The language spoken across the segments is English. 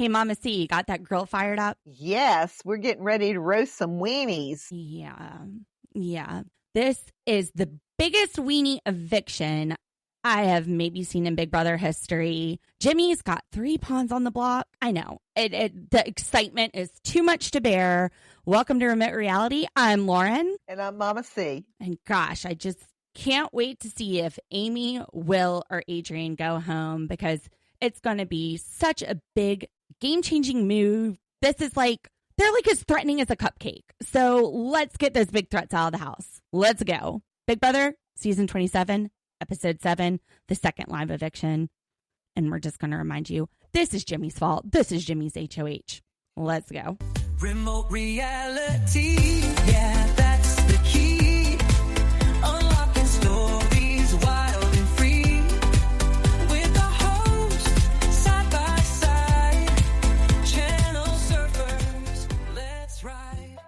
Hey, Mama C, got that grill fired up? Yes, we're getting ready to roast some weenies. Yeah. This is the biggest weenie eviction I have maybe seen in Big Brother history. Jimmy's got 3 pawns on the block. I know. The excitement is too much to bear. Welcome to Remote Reality. I'm Lauren. And I'm Mama C. And gosh, I just can't wait to see if Amy, Will, or Adrian go home, because it's going to be such a big game-changing move. This is like, they're like as threatening as a cupcake. So let's get those big threats out of the house. Let's go. Big Brother, season 27, episode 7, the second live eviction. And we're just going to remind you, this is Jimmy's fault. This is Jimmy's HOH. Let's go. Remote reality, yeah, that's the key. Unlocking stories wild and free. With the host, side by side. Channel surfers, let's ride.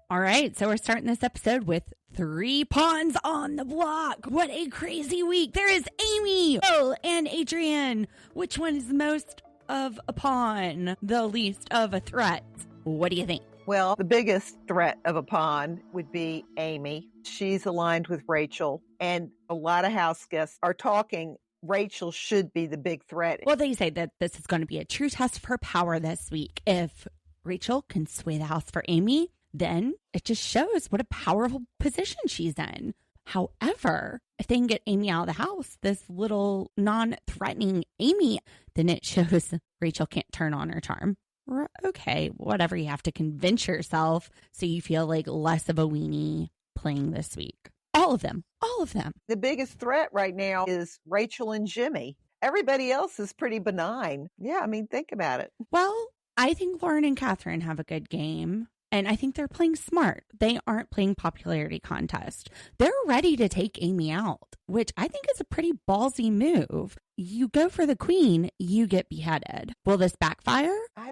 All right, so we're starting this episode with 3 pawns on the block. What a crazy week. There is Amy, Will, and Adrian. Which one is most of a pawn, the least of a threat? What do you think? Well, the biggest threat of a pawn would be Amy. She's aligned with Rachel, and a lot of house guests are talking Rachel should be the big threat. Well, they say that this is going to be a true test of her power this week. If Rachel can sway the house for Amy, then it just shows what a powerful position she's in. However, if they can get Amy out of the house, this little non-threatening Amy, then it shows Rachel can't turn on her charm. Okay, whatever, you have to convince yourself so you feel like less of a weenie playing this week. All of them. The biggest threat right now is Rachel and Jimmy. Everybody else is pretty benign. Yeah, I mean, think about it. Well, I think Lauren and Catherine have a good game. And I think they're playing smart. They aren't playing popularity contest. They're ready to take Amy out, which I think is a pretty ballsy move. You go for the queen, you get beheaded. Will this backfire? I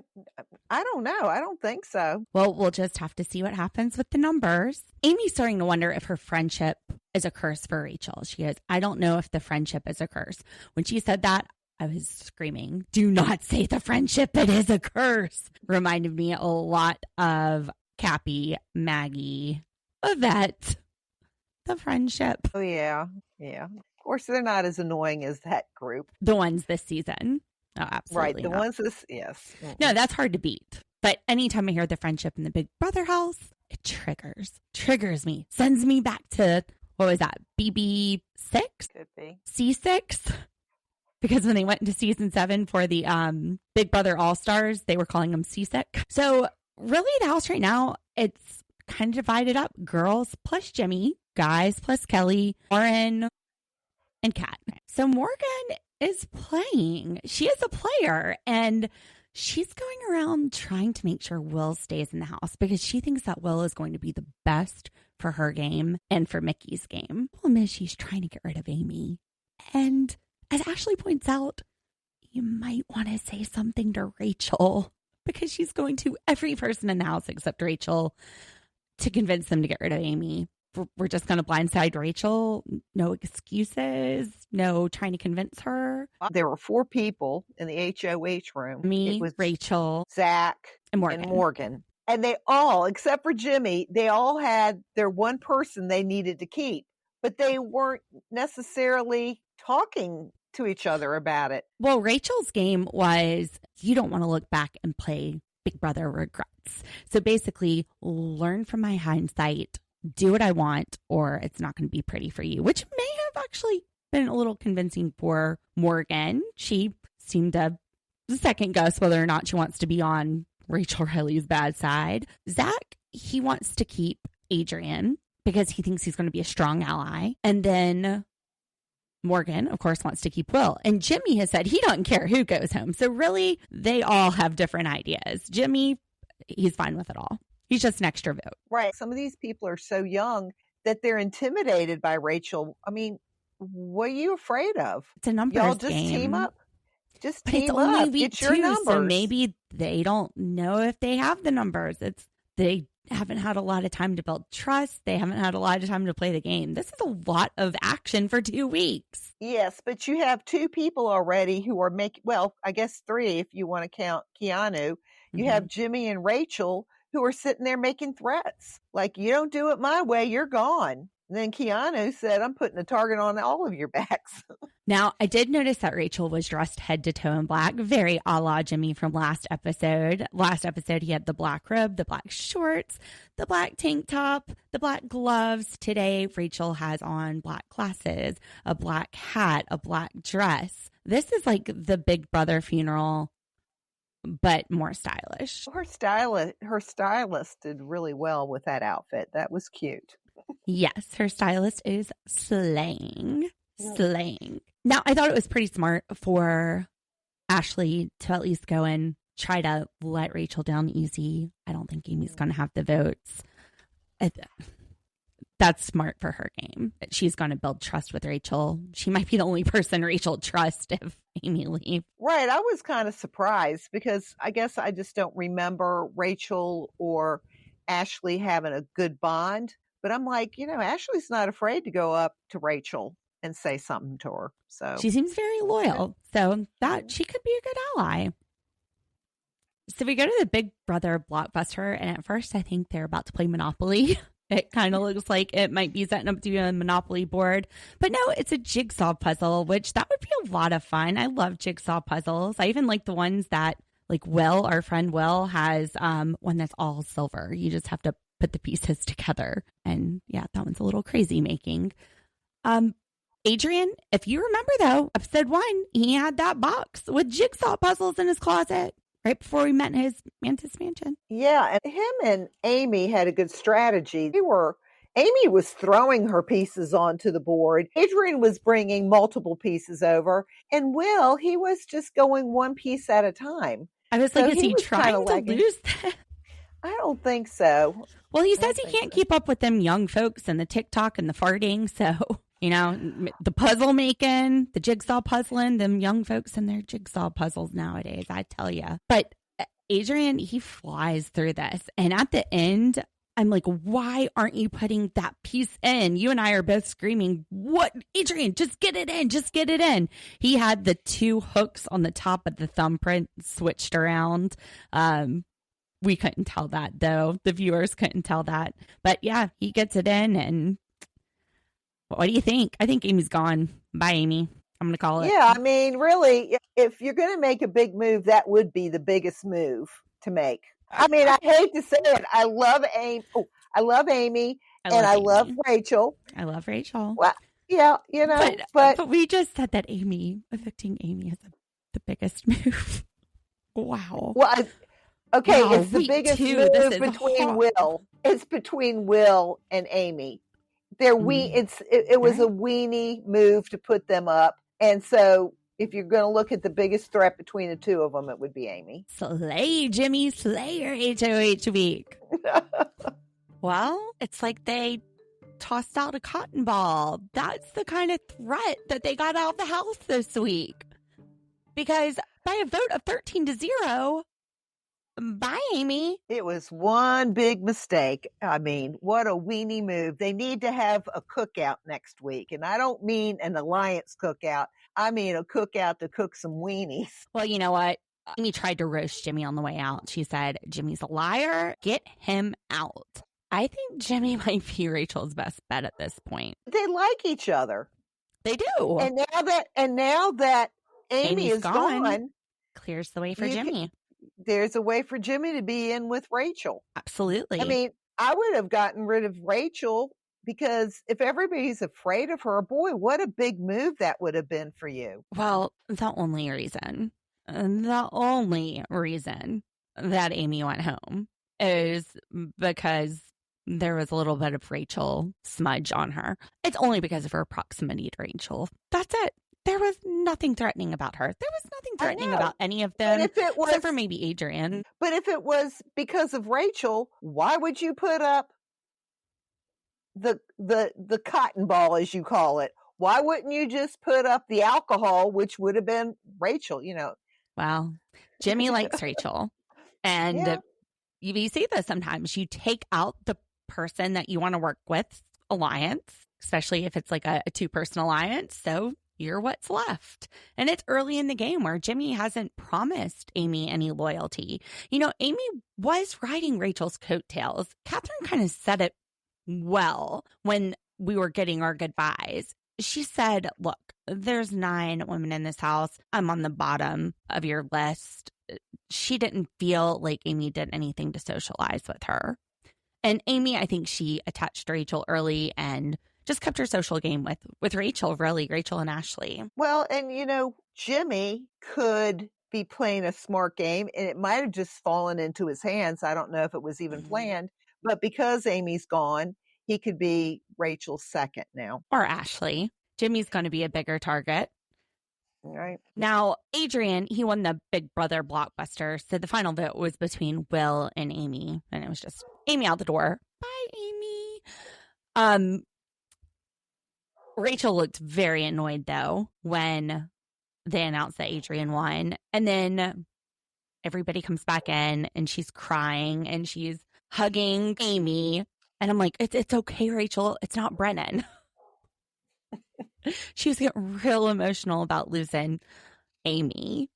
don't know. I don't think so. Well, we'll just have to see what happens with the numbers. Amy's starting to wonder if her friendship is a curse for Rachel. She goes, I don't know if the friendship is a curse. When she said that, I was screaming, do not say the friendship, it is a curse. Reminded me a lot of Cappy, Maggie, Yvette, the friendship. Oh, yeah. Of course, they're not as annoying as that group. The ones this season. Oh, absolutely. Right, the not. ones this, yes. No, that's hard to beat. But anytime I hear the friendship in the Big Brother house, it triggers me, sends me back to, what was that, BB6? Could be. C6? Because when they went into season 7 for the Big Brother All-Stars, they were calling them seasick. So really the house right now, it's kind of divided up. Girls plus Jimmy, guys plus Kelly, Lauren, and Kat. So Morgan is playing. She is a player, and she's going around trying to make sure Will stays in the house because she thinks that Will is going to be the best for her game and for Mickey's game. The problem is she's trying to get rid of Amy. And as Ashley points out, you might want to say something to Rachel because she's going to every person in the house except Rachel to convince them to get rid of Amy. We're just going to blindside Rachel. No excuses. No trying to convince her. There were 4 people in the HOH room. Me, it was Rachel, Zach, and Morgan. And they all, except for Jimmy, they all had their one person they needed to keep. But they weren't necessarily talking to each other about it. Well, Rachel's game was, you don't want to look back and play Big Brother regrets. So basically, learn from my hindsight, do what I want, or it's not going to be pretty for you, which may have actually been a little convincing for Morgan. She seemed to second guess whether or not she wants to be on Rachel Riley's bad side. Zach, he wants to keep Adrian because he thinks he's going to be a strong ally. And then Morgan, of course, wants to keep Will. And Jimmy has said he doesn't care who goes home. So really, they all have different ideas. Jimmy, he's fine with it all. He's just an extra vote. Right. Some of these people are so young that they're intimidated by Rachel. I mean, what are you afraid of? It's a numbers Y'all just game. team up. Just But team it's only up. week Get your 2, numbers. so maybe they don't know if they have the numbers. They haven't had a lot of time to build trust. They haven't had a lot of time to play the game. This is a lot of action for 2 weeks. Yes, but you have 2 people already who are making, well, I guess 3 if you want to count Keanu. You have Jimmy and Rachel who are sitting there making threats. Like, you don't do it my way, you're gone. And then Keanu said, I'm putting a target on all of your backs. Now, I did notice that Rachel was dressed head to toe in black, very a la Jimmy from last episode. Last episode, he had the black robe, the black shorts, the black tank top, the black gloves. Today, Rachel has on black glasses, a black hat, a black dress. This is like the Big Brother funeral, but more stylish. Her stylist did really well with that outfit. That was cute. Yes, her stylist is slaying. Now, I thought it was pretty smart for Ashley to at least go and try to let Rachel down easy. I don't think Amy's going to have the votes. That's smart for her game. She's going to build trust with Rachel. She might be the only person Rachel trusts if Amy leaves. Right. I was kind of surprised because I guess I just don't remember Rachel or Ashley having a good bond. But I'm like, Ashley's not afraid to go up to Rachel and say something to her. So she seems very loyal. So that she could be a good ally. So we go to the Big Brother Blockbuster, and at first I think they're about to play Monopoly. It kind of looks like it might be setting up to be a Monopoly board. But no, it's a jigsaw puzzle, which that would be a lot of fun. I love jigsaw puzzles. I even like the ones that, like Will, our friend Will, has one that's all silver. You just have to put the pieces together. And yeah, that one's a little crazy making. Adrian, if you remember though, episode 1, he had that box with jigsaw puzzles in his closet right before we met in his Mantis mansion. Yeah, and him and Amy had a good strategy. Amy was throwing her pieces onto the board. Adrian was bringing multiple pieces over. And Will, he was just going one piece at a time. I was like, is he trying to lose that? I don't think so. Well, he says he can't keep up with them young folks and the TikTok and the farting. So, the puzzle making, the jigsaw puzzling, them young folks and their jigsaw puzzles nowadays, I tell you. But Adrian, he flies through this. And at the end, I'm like, why aren't you putting that piece in? You and I are both screaming, what? Adrian, just get it in. Just get it in. He had the 2 hooks on the top of the thumbprint switched around. We couldn't tell that, though. The viewers couldn't tell that. But yeah, he gets it in. And what do you think? I think Amy's gone. Bye, Amy. I'm going to call it. Yeah, I mean, really, if you're going to make a big move, that would be the biggest move to make. I mean, I hate to say it. I love Amy. I love Amy. I love Rachel. I love Rachel. Well, yeah, but we just said that evicting Amy is the biggest move. Wow. Well, okay, wow, it's the biggest move between Will. It's between Will and Amy. It was a weenie move to put them up, and so if you're going to look at the biggest threat between the 2 of them, it would be Amy. Slay, Jimmy, slay your HOH week. Well, it's like they tossed out a cotton ball. That's the kind of threat that they got out of the house this week. Because by a vote of 13-0, bye, Amy. It was one big mistake. I mean, what a weenie move. They need to have a cookout next week. And I don't mean an alliance cookout. I mean a cookout to cook some weenies. Well, you know what? Amy tried to roast Jimmy on the way out. She said, Jimmy's a liar. Get him out. I think Jimmy might be Rachel's best bet at this point. They like each other. They do. And now that Amy is gone, clears the way for Jimmy. There's a way for Jimmy to be in with Rachel. Absolutely. I mean, I would have gotten rid of Rachel because if everybody's afraid of her, boy, what a big move that would have been for you. Well, the only reason that Amy went home is because there was a little bit of Rachel smudge on her. It's only because of her proximity to Rachel. That's it. There was nothing threatening about her. There was nothing threatening about any of them, except for maybe Adrian. But if it was because of Rachel, why would you put up the cotton ball, as you call it? Why wouldn't you just put up the alcohol, which would have been Rachel, Well, Jimmy likes Rachel. And you see this sometimes. You take out the person that you want to work with alliance, especially if it's like a two-person alliance. So you're what's left. And it's early in the game where Jimmy hasn't promised Amy any loyalty. You know, Amy was riding Rachel's coattails. Catherine kind of said it well when we were getting our goodbyes. She said, look, there's 9 women in this house. I'm on the bottom of your list. She didn't feel like Amy did anything to socialize with her. And Amy, I think she attached to Rachel early and just kept her social game with Rachel, really, Rachel and Ashley. Well, and you know, Jimmy could be playing a smart game and it might have just fallen into his hands. I don't know if it was even planned, but because Amy's gone, he could be Rachel's second now. Or Ashley. Jimmy's going to be a bigger target. Right. Now, Adrian, he won the Big Brother Blockbuster. So the final vote was between Will and Amy. And it was just Amy out the door. Bye, Amy. Rachel looked very annoyed, though, when they announced that Adrian won. And then everybody comes back in and she's crying and she's hugging Amy. And I'm like, it's okay, Rachel. It's not Brennan. She was getting real emotional about losing Amy.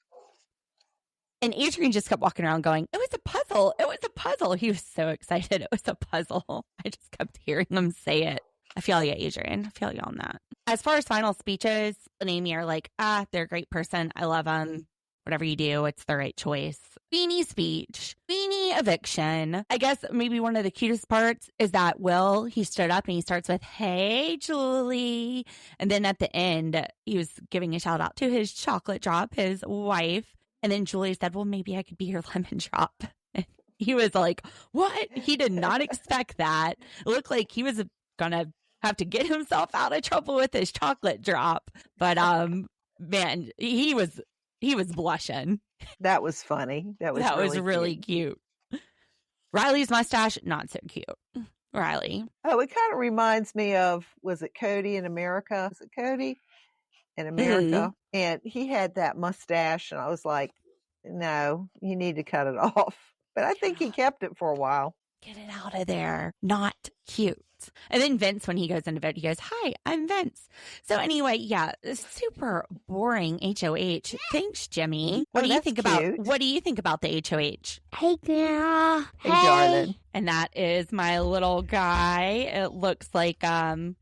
And Adrian just kept walking around going, it was a puzzle. It was a puzzle. He was so excited. It was a puzzle. I just kept hearing him say it. I feel you, Adrian. I feel you on that. As far as final speeches, and Amy are like, they're a great person. I love them. Whatever you do, it's the right choice. Weenie speech. Weenie eviction. I guess maybe one of the cutest parts is that Will, he stood up and he starts with, hey, Julie. And then at the end, he was giving a shout out to his chocolate drop, his wife. And then Julie said, well, maybe I could be your lemon drop. And he was like, what? He did not expect that. It looked like he was going to have to get himself out of trouble with his chocolate drop. But, man, he was blushing. That was funny. That was really cute. Riley's mustache, not so cute. Riley. Oh, it kind of reminds me of, was it Cody in America? Was it Cody in America? Mm-hmm. And he had that mustache and I was like, no, you need to cut it off. But I think he kept it for a while. Get it out of there. Not cute. And then Vince, when he goes into vote, he goes, hi, I'm Vince. So anyway, yeah, super boring HOH. Thanks, Jimmy. What do you think about the HOH? Hey, Grandma. Hey, darling. And that is my little guy. It looks like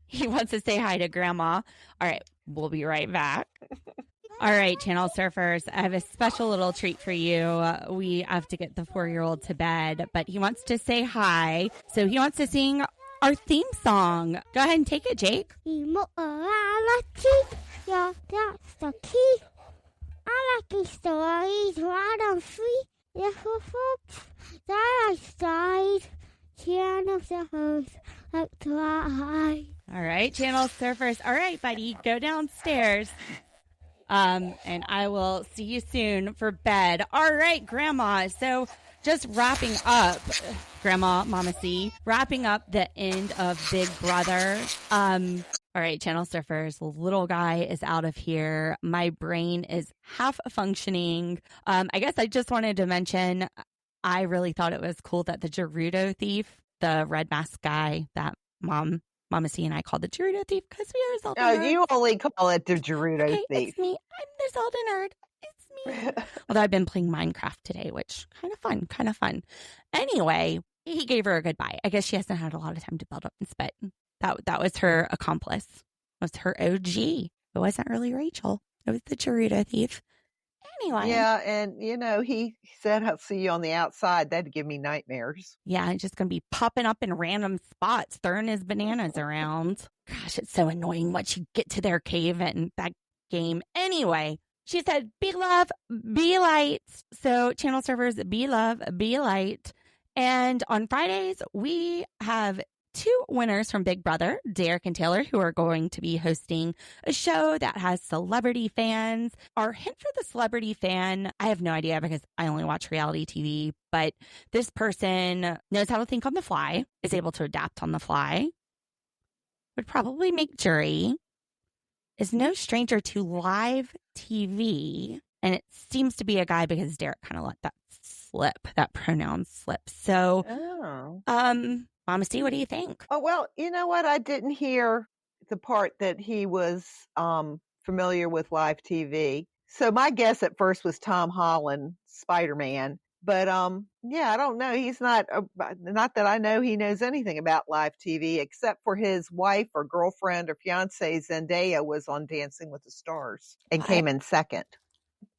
he wants to say hi to Grandma. All right, we'll be right back. All right, Channel Surfers, I have a special little treat for you. We have to get the 4-year-old to bed, but he wants to say hi. So he wants to sing our theme song. Go ahead and take it, Jake. Immorality, yeah, that's the key. I like these stories, wild and free. Little folks that I started, Channel Surfers like try. All right, Channel Surfers. All right, buddy, go downstairs. And I will see you soon for bed. All right, Grandma. So just wrapping up, Grandma, Mama C, wrapping up the end of Big Brother. All right, Channel Surfers, little guy is out of here. My brain is half functioning. I guess I just wanted to mention, I really thought it was cool that the Gerudo thief, the red mask guy that Mama C and I called the Gerudo thief because we are Zelda nerds. No, you only call it the Gerudo thief. It's me. I'm the Zelda nerd. It's me. Although I've been playing Minecraft today, which kind of fun. Anyway, he gave her a goodbye. I guess she hasn't had a lot of time to build up and spit. That was her accomplice. It was her OG. It wasn't really Rachel. It was the Gerudo thief. Anyway. Yeah, and he said, I'll see you on the outside. That'd give me nightmares. Yeah, he's just going to be popping up in random spots, throwing his bananas around. Gosh, it's so annoying once you get to their cave and that game. Anyway, she said, be love, be light. So Channel Surfers, be love, be light. And on Fridays, we have 2 winners from Big Brother, Derek and Taylor, who are going to be hosting a show that has celebrity fans. Our hint for the celebrity fan, I have no idea because I only watch reality TV, but this person knows how to think on the fly, is able to adapt on the fly, would probably make jury, is no stranger to live TV, And it seems to be a guy because Derek kind of let that slip, that pronoun slip. So, Mama C, what do you think? Oh, well, you know what? I didn't hear the part that he was familiar with live TV. So my guess at first was Tom Holland, Spider-Man. But yeah, I don't know. He's not that I know he knows anything about live TV except for his wife or girlfriend or fiance Zendaya was on Dancing with the Stars and came in second.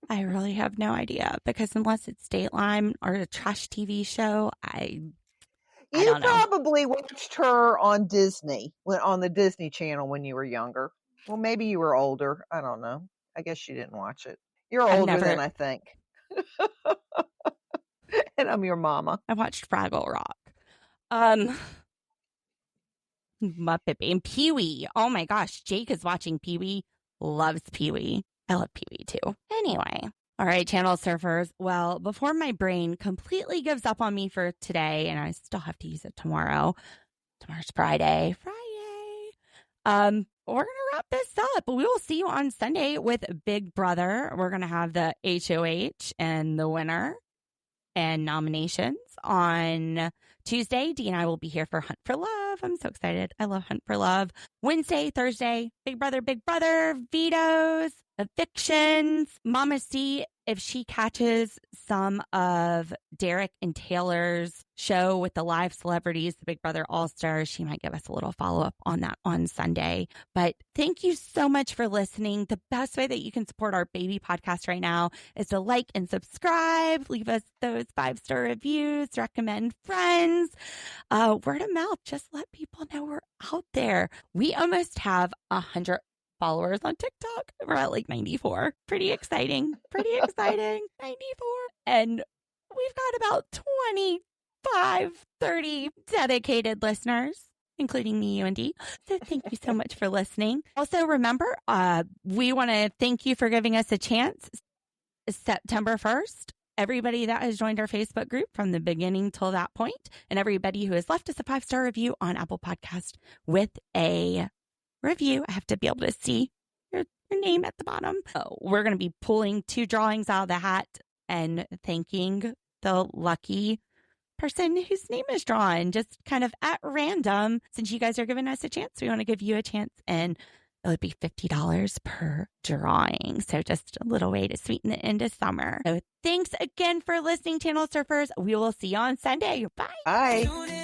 I really have no idea because unless it's Dateline or a trash TV show, I don't know. Probably watched her on Disney, on the Disney Channel when you were younger. Well, maybe you were older. I don't know. I guess you didn't watch it. You're older than I think. And I'm your mama. I watched Fraggle Rock. Muppet Baby and Pee-wee. Oh my gosh, Jake is watching Pee-wee. Loves Pee-wee. I love Pee-wee too. Anyway. All right, channel surfers. Well, before my brain completely gives up on me for today, and I still have to use it tomorrow. Tomorrow's Friday. We're going to wrap this up. We will see you on Sunday with Big Brother. We're going to have the HOH and the winner and nominations on Tuesday. Dee and I will be here for Hunt for Love. I'm so excited. I love Hunt for Love. Wednesday, Thursday, Big Brother, vetoes, evictions. Mama C, if she catches some of Derek and Taylor's show with the live celebrities, the Big Brother All-Stars, she might give us a little follow-up on that on Sunday. But thank you so much for listening. The best way that you can support our baby podcast right now is to like and subscribe, leave us those 5-star reviews, recommend friends, word of mouth. Just let people know we're out there. We almost have 100 followers on TikTok. We're at like 94. Pretty exciting. 94. And we've got about 25, 30 dedicated listeners, including me, you, and Dee. So thank you so much for listening. Also, remember, we want to thank you for giving us a chance. September 1st, everybody that has joined our Facebook group from the beginning till that point, and everybody who has left us a 5-star review on Apple Podcast with a review. I have to be able to see your name at the bottom. We're going to be pulling 2 drawings out of the hat and thanking the lucky person whose name is drawn just kind of at random. Since you guys are giving us a chance, we want to give you a chance, and it would be $50 per drawing. So just a little way to sweeten the end of summer. So thanks again for listening, Channel Surfers. We will see you on Sunday. Bye. Bye.